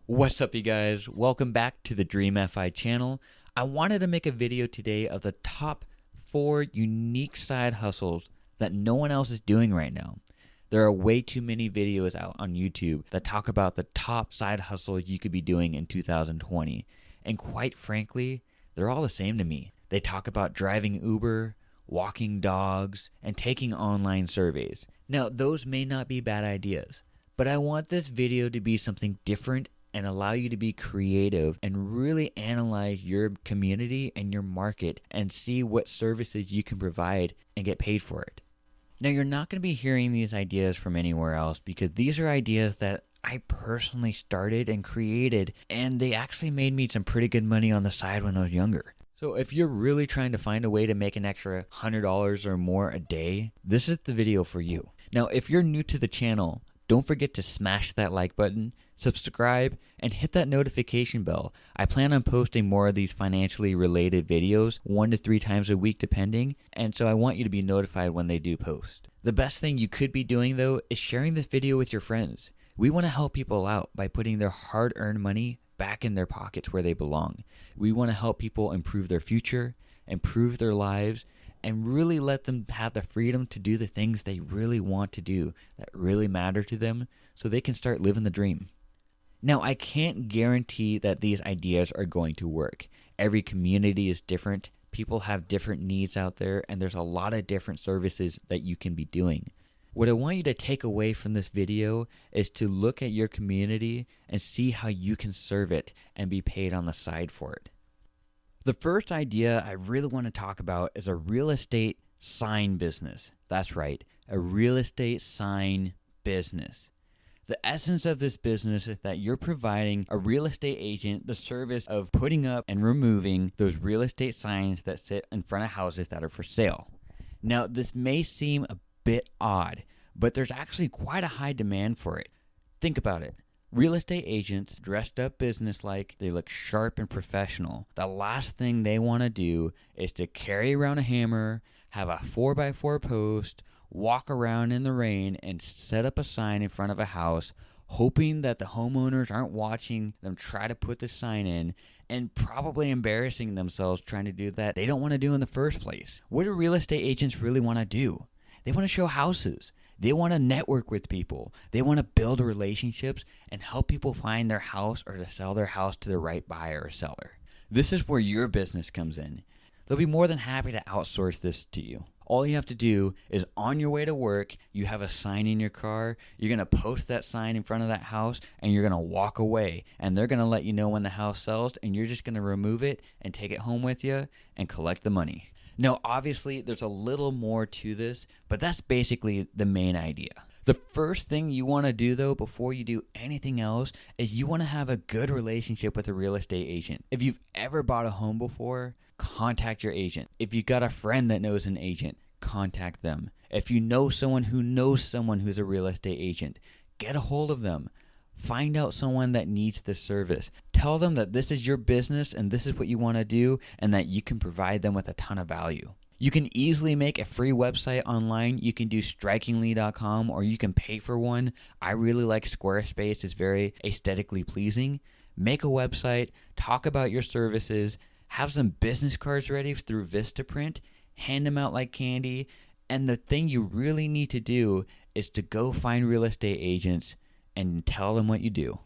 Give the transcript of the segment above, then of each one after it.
What's up, you guys? Welcome back to the Dream FI channel. I wanted to make a video today of the top 4 unique side hustles that no one else is doing right now. There are way too many videos out on YouTube that talk about the top side hustles you could be doing in 2020. And quite frankly, they're all the same to me. They talk about driving Uber, walking dogs, and taking online surveys. Now, those may not be bad ideas, but I want this video to be something different and allow you to be creative and really analyze your community and your market and see what services you can provide and get paid for it. Now, you're not going to be hearing these ideas from anywhere else because these are ideas that I personally started and created, and they actually made me some pretty good money on the side when I was younger. So if you're really trying to find a way to make an extra $100 or more a day, this is the video for you. Now, if you're new to the channel, don't forget to smash that like button, subscribe, and hit that notification bell. I plan on posting more of these financially related videos 1 to 3 times a week depending, and so I want you to be notified when they do post. The best thing you could be doing though is sharing this video with your friends. We want to help people out by putting their hard-earned money back in their pockets where they belong. We want to help people improve their future, improve their lives, and really let them have the freedom to do the things they really want to do that really matter to them so they can start living the dream. Now, I can't guarantee that these ideas are going to work. Every community is different. People have different needs out there, and there's a lot of different services that you can be doing. What I want you to take away from this video is to look at your community and see how you can serve it and be paid on the side for it. The first idea I really want to talk about is a real estate sign business. That's right, a real estate sign business. The essence of this business is that you're providing a real estate agent the service of putting up and removing those real estate signs that sit in front of houses that are for sale. Now, this may seem a bit odd, but there's actually quite a high demand for it. Think about it. Real estate agents dressed up business-like, they look sharp and professional. The last thing they want to do is to carry around a hammer, have a 4x4 post, walk around in the rain, and set up a sign in front of a house, hoping that the homeowners aren't watching them try to put the sign in, and probably embarrassing themselves trying to do that they don't want to do in the first place. What do real estate agents really want to do? They want to show houses. They want to network with people. They want to build relationships and help people find their house or to sell their house to the right buyer or seller. This is where your business comes in. They'll be more than happy to outsource this to you. All you have to do is on your way to work, you have a sign in your car, you're going to post that sign in front of that house, and you're going to walk away. And they're going to let you know when the house sells, and you're just going to remove it and take it home with you and collect the money. Now, obviously, there's a little more to this, but that's basically the main idea. The first thing you want to do, though, before you do anything else, is you want to have a good relationship with a real estate agent. If you've ever bought a home before, contact your agent. If you've got a friend that knows an agent, contact them. If you know someone who knows someone who's a real estate agent, get a hold of them. Find out someone that needs this service. Tell them that this is your business and this is what you want to do and that you can provide them with a ton of value. You can easily make a free website online. You can do strikingly.com or you can pay for one. I really like Squarespace. It's very aesthetically pleasing. Make a website, talk about your services, have some business cards ready through Vistaprint, hand them out like candy, and the thing you really need to do is to go find real estate agents and tell them what you do.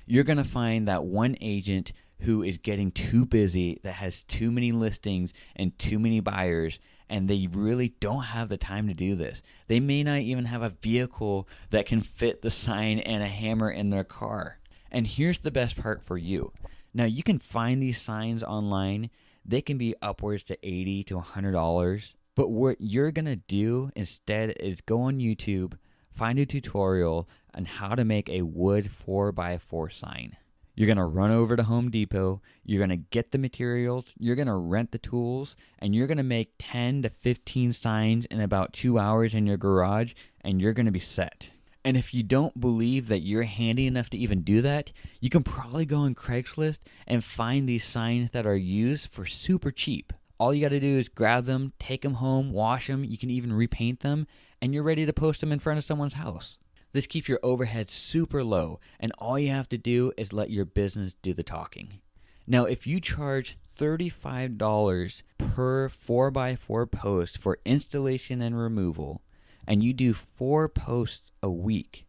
You're going to find that one agent who is getting too busy, that has too many listings and too many buyers, and they really don't have the time to do this. They may not even have a vehicle that can fit the sign and a hammer in their car. And here's the best part for you. Now, you can find these signs online. They can be upwards to $80 to $100. But what you're going to do instead is go on YouTube, find a tutorial on how to make a wood 4x4 sign. You're going to run over to Home Depot, you're going to get the materials, you're going to rent the tools, and you're going to make 10 to 15 signs in about 2 hours in your garage, and you're going to be set. And if you don't believe that you're handy enough to even do that, you can probably go on Craigslist and find these signs that are used for super cheap. All you got to do is grab them, take them home, wash them, you can even repaint them, and you're ready to post them in front of someone's house. This keeps your overhead super low, and all you have to do is let your business do the talking. Now, if you charge $35 per 4x4 post for installation and removal, and you do 4 posts a week,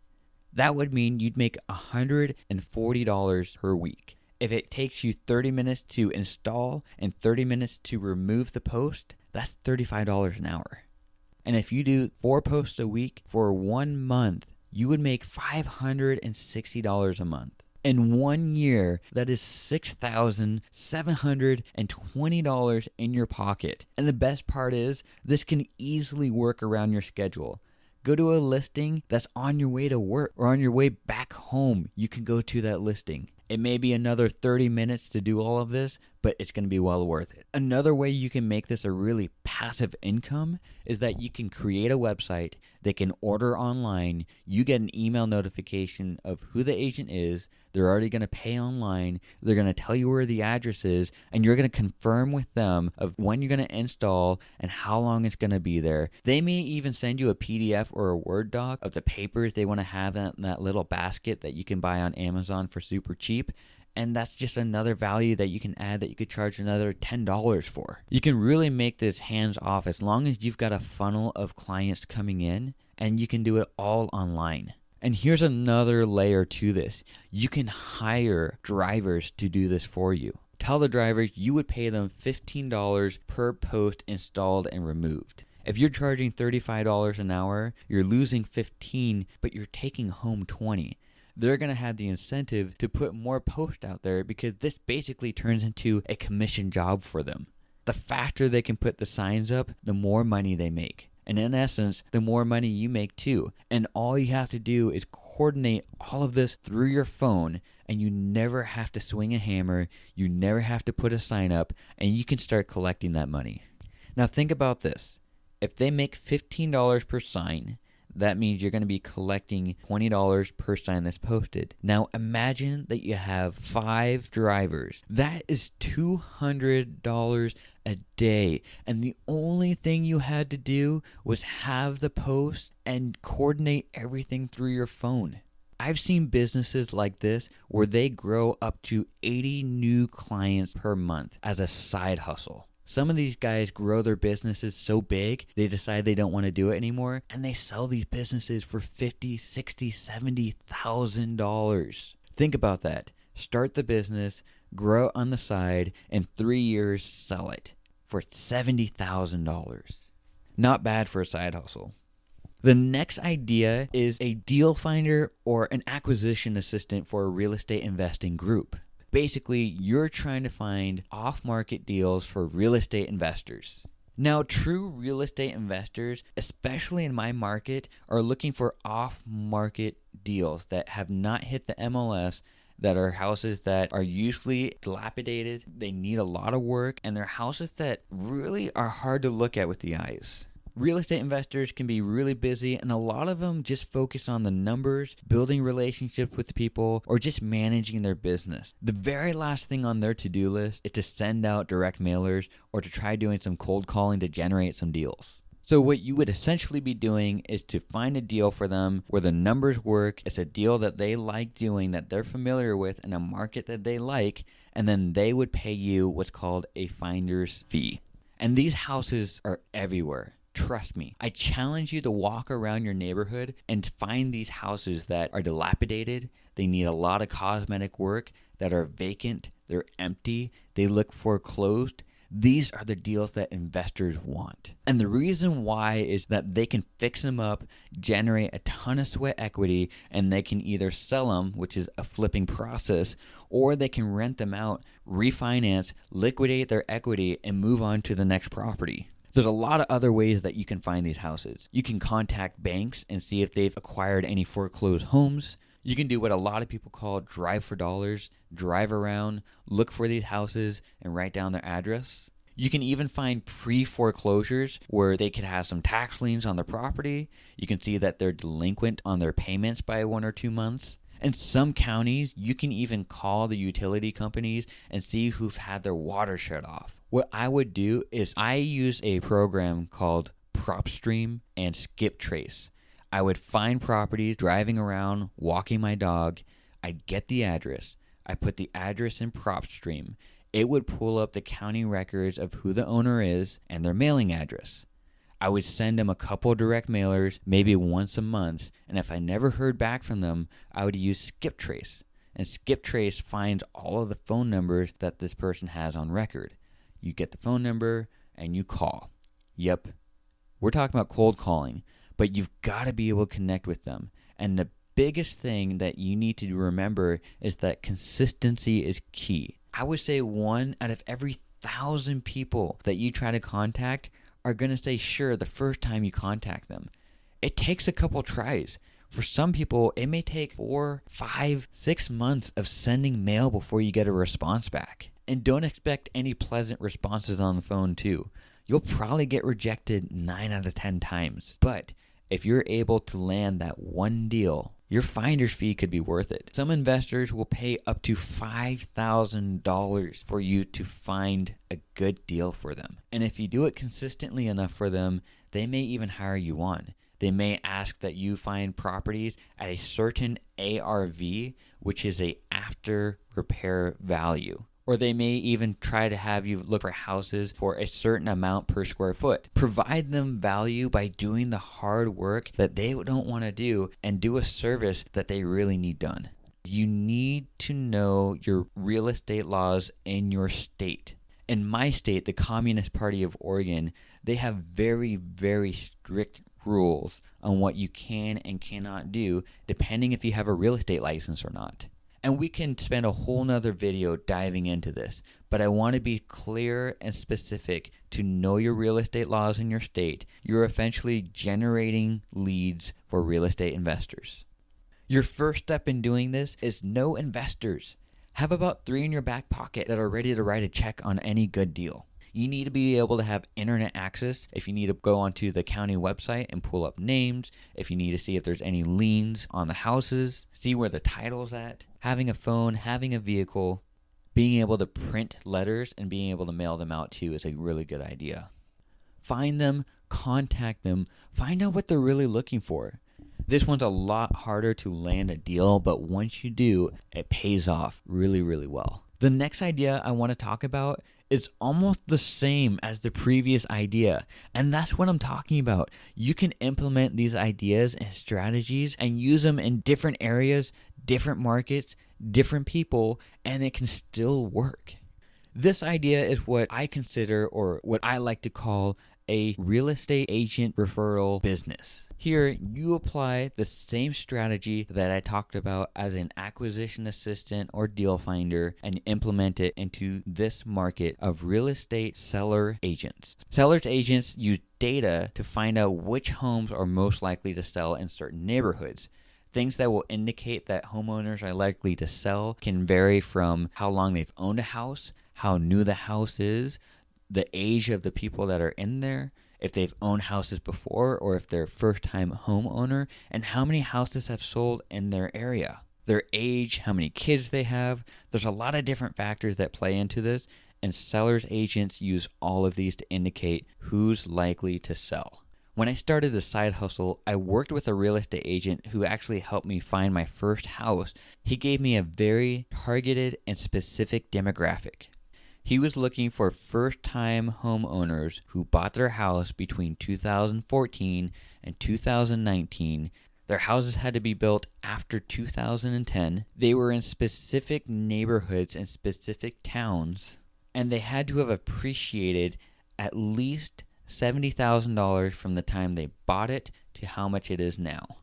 that would mean you'd make $140 per week. If it takes you 30 minutes to install and 30 minutes to remove the post, that's $35 an hour. And if you do 4 posts a week for 1 month, you would make $560 a month. In 1 year, that is $6,720 in your pocket. And the best part is, this can easily work around your schedule. Go to a listing that's on your way to work or on your way back home. You can go to that listing. It may be another 30 minutes to do all of this, but it's going to be well worth it. Another way you can make this a really passive income is that you can create a website. They can order online. You get an email notification of who the agent is. They're already going to pay online. They're going to tell you where the address is, and you're going to confirm with them of when you're going to install and how long it's going to be there. They may even send you a PDF or a Word doc of the papers they want to have in that little basket that you can buy on Amazon for super cheap. And that's just another value that you can add that you could charge another $10 for. You can really make this hands off as long as you've got a funnel of clients coming in, and you can do it all online. And here's another layer to this. You can hire drivers to do this for you. Tell the drivers you would pay them $15 per post installed and removed. If you're charging $35 an hour, you're losing $15, but you're taking home $20. They're going to have the incentive to put more posts out there because this basically turns into a commission job for them. The faster they can put the signs up, the more money they make. And in essence, the more money you make too. And all you have to do is coordinate all of this through your phone, and you never have to swing a hammer, you never have to put a sign up, and you can start collecting that money. Now think about this. If they make $15 per sign, that means you're going to be collecting $20 per sign that's posted. Now imagine that you have 5 drivers. That is $200 a day. And the only thing you had to do was have the post and coordinate everything through your phone. I've seen businesses like this where they grow up to 80 new clients per month as a side hustle. Some of these guys grow their businesses so big, they decide they don't want to do it anymore, and they sell these businesses for $50,000, $60,000, $70,000. Think about that. Start the business, grow it on the side, and 3 years sell it for $70,000. Not bad for a side hustle. The next idea is a deal finder or an acquisition assistant for a real estate investing group. Basically, you're trying to find off-market deals for real estate investors. Now, true real estate investors, especially in my market, are looking for off-market deals that have not hit the MLS, that are houses that are usually dilapidated, they need a lot of work, and they're houses that really are hard to look at with the eyes. Real estate investors can be really busy, and a lot of them just focus on the numbers, building relationships with people, or just managing their business. The very last thing on their to-do list is to send out direct mailers or to try doing some cold calling to generate some deals. So what you would essentially be doing is to find a deal for them where the numbers work, it's a deal that they like doing, that they're familiar with, in a market that they like, and then they would pay you what's called a finder's fee. And these houses are everywhere. Trust me, I challenge you to walk around your neighborhood and find these houses that are dilapidated, they need a lot of cosmetic work, that are vacant, they're empty, they look foreclosed. These are the deals that investors want. And the reason why is that they can fix them up, generate a ton of sweat equity, and they can either sell them, which is a flipping process, or they can rent them out, refinance, liquidate their equity, and move on to the next property. There's a lot of other ways that you can find these houses. You can contact banks and see if they've acquired any foreclosed homes. You can do what a lot of people call drive for dollars, drive around, look for these houses, and write down their address. You can even find pre-foreclosures where they could have some tax liens on their property. You can see that they're delinquent on their payments by 1 or 2 months. In some counties, you can even call the utility companies and see who've had their water shut off. What I would do is I use a program called PropStream and SkipTrace. I would find properties driving around, walking my dog. I'd get the address. I put the address in PropStream. It would pull up the county records of who the owner is and their mailing address. I would send them a couple direct mailers, maybe once a month, and if I never heard back from them, I would use SkipTrace. And SkipTrace finds all of the phone numbers that this person has on record. You get the phone number and you call. Yep, we're talking about cold calling, but you've got to be able to connect with them. And the biggest thing that you need to remember is that consistency is key. I would say 1 out of every 1,000 people that you try to contact are going to say sure the first time you contact them. It takes a couple tries. For some people, it may take 4, 5, 6 months of sending mail before you get a response back. And don't expect any pleasant responses on the phone too. You'll probably get rejected 9 out of 10 times. But if you're able to land that one deal, your finder's fee could be worth it. Some investors will pay up to $5,000 for you to find a good deal for them. And if you do it consistently enough for them, they may even hire you on. They may ask that you find properties at a certain ARV, which is a after repair value. Or they may even try to have you look for houses for a certain amount per square foot. Provide them value by doing the hard work that they don't want to do and do a service that they really need done. You need to know your real estate laws in your state. In my state, the Communist Party of Oregon, they have very, very strict rules on what you can and cannot do depending if you have a real estate license or not. And we can spend a whole nother video diving into this, but I want to be clear and specific to know your real estate laws in your state. You're essentially generating leads for real estate investors. Your first step in doing this is know investors. Have about 3 in your back pocket that are ready to write a check on any good deal. You need to be able to have internet access if you need to go onto the county website and pull up names, if you need to see if there's any liens on the houses, see where the title's at. Having a phone, having a vehicle, being able to print letters and being able to mail them out too is a really good idea. Find them, contact them, find out what they're really looking for. This one's a lot harder to land a deal, but once you do, it pays off really, really well. The next idea I want to talk about is almost the same as the previous idea, and that's what I'm talking about. You can implement these ideas and strategies and use them in different areas, different markets, different people, and it can still work. This idea is what I consider, or what I like to call, a real estate agent referral business. Here, you apply the same strategy that I talked about as an acquisition assistant or deal finder and implement it into this market of real estate seller agents. Sellers agents use data to find out which homes are most likely to sell in certain neighborhoods. Things that will indicate that homeowners are likely to sell can vary from how long they've owned a house, how new the house is, the age of the people that are in there, if they've owned houses before or if they're a first-time homeowner, and how many houses have sold in their area. Their age, how many kids they have. There's a lot of different factors that play into this, and sellers agents use all of these to indicate who's likely to sell. When I started the side hustle, I worked with a real estate agent who actually helped me find my first house. He gave me a very targeted and specific demographic. He was looking for first-time homeowners who bought their house between 2014 and 2019. Their houses had to be built after 2010. They were in specific neighborhoods and specific towns, and they had to have appreciated at least $70,000 from the time they bought it to how much it is now.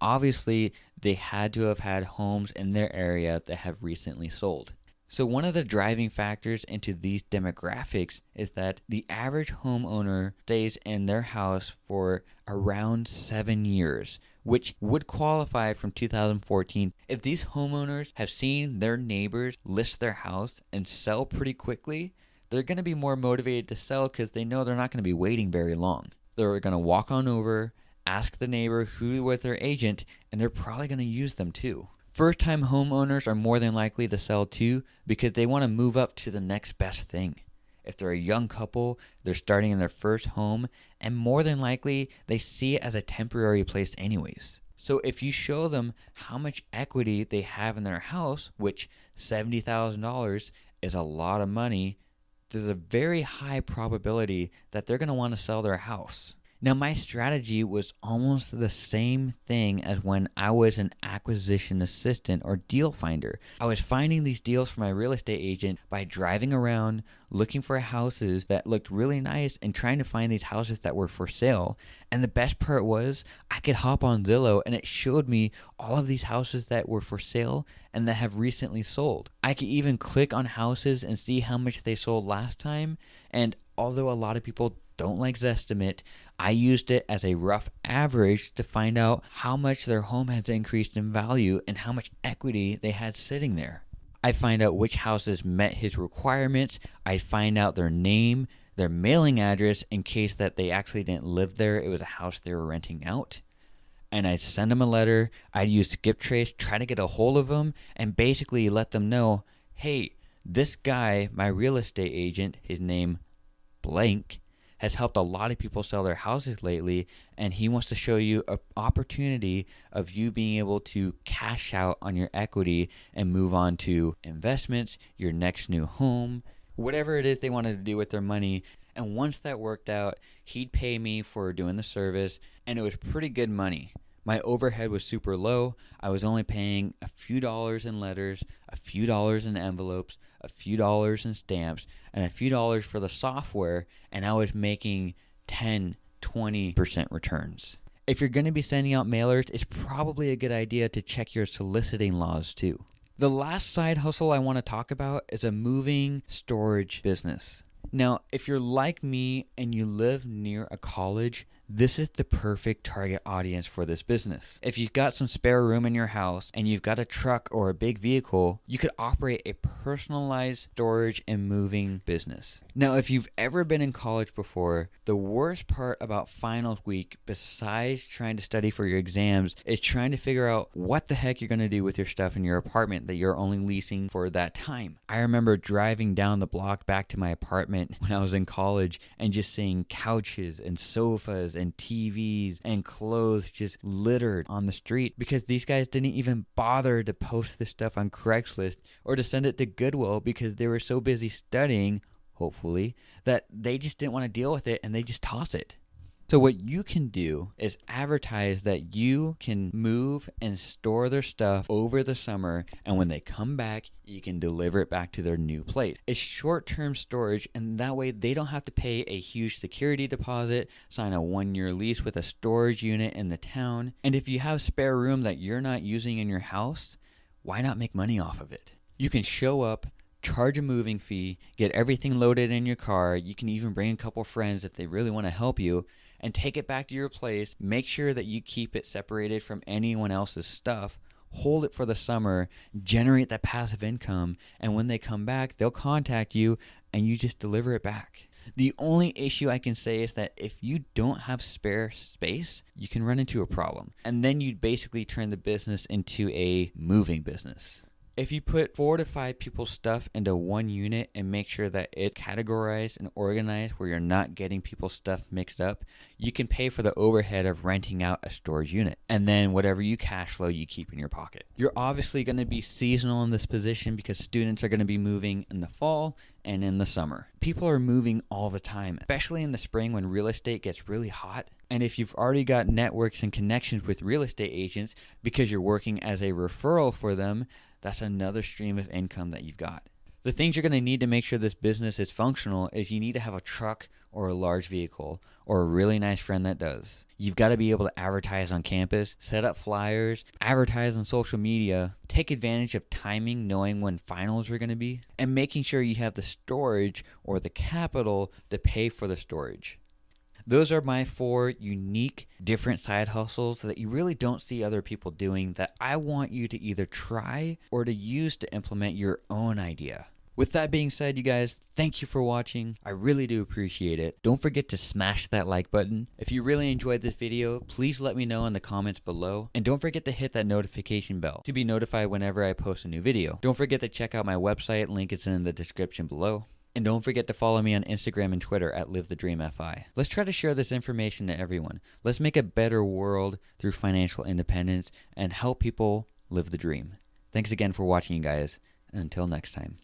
Obviously, they had to have had homes in their area that have recently sold. So one of the driving factors into these demographics is that the average homeowner stays in their house for around 7 years, which would qualify from 2014. If these homeowners have seen their neighbors list their house and sell pretty quickly, they're going to be more motivated to sell because they know they're not going to be waiting very long. They're going to walk on over, ask the neighbor who was their agent, and they're probably going to use them too. First-time homeowners are more than likely to sell too because they want to move up to the next best thing. If they're a young couple, they're starting in their first home, and more than likely, they see it as a temporary place anyways. So if you show them how much equity they have in their house, which $70,000 is a lot of money, there's a very high probability that they're going to want to sell their house. Now, my strategy was almost the same thing as when I was an acquisition assistant or deal finder. I was finding these deals for my real estate agent by driving around, looking for houses that looked really nice and trying to find these houses that were for sale. And the best part was I could hop on Zillow and it showed me all of these houses that were for sale and that have recently sold. I could even click on houses and see how much they sold last time. And although a lot of people don't like Zestimate, I used it as a rough average to find out how much their home has increased in value and how much equity they had sitting there. I find out which houses met his requirements. I find out their name, their mailing address in case that they actually didn't live there. It was a house they were renting out. And I'd send them a letter. I'd use Skip Trace, try to get a hold of them, and basically let them know, hey, this guy, my real estate agent, his name blank, has helped a lot of people sell their houses lately, and he wants to show you an opportunity of you being able to cash out on your equity and move on to investments, your next new home, whatever it is they wanted to do with their money. And once that worked out, he'd pay me for doing the service, and it was pretty good money. My overhead was super low. I was only paying a few dollars in letters, a few dollars in envelopes, a few dollars in stamps, and a few dollars for the software, and I was making 10, 20% returns. If you're going to be sending out mailers, it's probably a good idea to check your soliciting laws too. The last side hustle I want to talk about is a moving storage business. Now, if you're like me and you live near a college, this is the perfect target audience for this business. If you've got some spare room in your house and you've got a truck or a big vehicle, you could operate a personalized storage and moving business. Now, if you've ever been in college before, the worst part about finals week, besides trying to study for your exams, is trying to figure out what the heck you're going to do with your stuff in your apartment that you're only leasing for that time. I remember driving down the block back to my apartment when I was in college and just seeing couches and sofas and TVs and clothes just littered on the street because these guys didn't even bother to post this stuff on Craigslist or to send it to Goodwill because they were so busy studying, hopefully, that they just didn't want to deal with it and they just toss it. So what you can do is advertise that you can move and store their stuff over the summer, and when they come back, you can deliver it back to their new place. It's short-term storage, and that way they don't have to pay a huge security deposit, sign a 1-year lease with a storage unit in the town, and if you have spare room that you're not using in your house, why not make money off of it? You can show up, charge a moving fee, get everything loaded in your car. You can even bring a couple friends if they really want to help you, and take it back to your place. Make sure that you keep it separated from anyone else's stuff. Hold it for the summer, generate that passive income, and when they come back, they'll contact you and you just deliver it back. The only issue I can say is that if you don't have spare space, you can run into a problem. And then you'd basically turn the business into a moving business. If you put 4 to 5 people's stuff into one unit and make sure that it's categorized and organized where you're not getting people's stuff mixed up, you can pay for the overhead of renting out a storage unit. And then whatever you cash flow, you keep in your pocket. You're obviously going to be seasonal in this position because students are going to be moving in the fall and in the summer. People are moving all the time, especially in the spring when real estate gets really hot. And if you've already got networks and connections with real estate agents because you're working as a referral for them, that's another stream of income that you've got. The things you're going to need to make sure this business is functional is you need to have a truck or a large vehicle or a really nice friend that does. You've got to be able to advertise on campus, set up flyers, advertise on social media, take advantage of timing, knowing when finals are going to be, and making sure you have the storage or the capital to pay for the storage. Those are my 4 unique, different side hustles that you really don't see other people doing that I want you to either try or to use to implement your own idea. With that being said, you guys, thank you for watching. I really do appreciate it. Don't forget to smash that like button. If you really enjoyed this video, please let me know in the comments below. And don't forget to hit that notification bell to be notified whenever I post a new video. Don't forget to check out my website. Link is in the description below. And don't forget to follow me on Instagram and Twitter at LiveTheDreamFI. Let's try to share this information to everyone. Let's make a better world through financial independence and help people live the dream. Thanks again for watching, you guys. And until next time.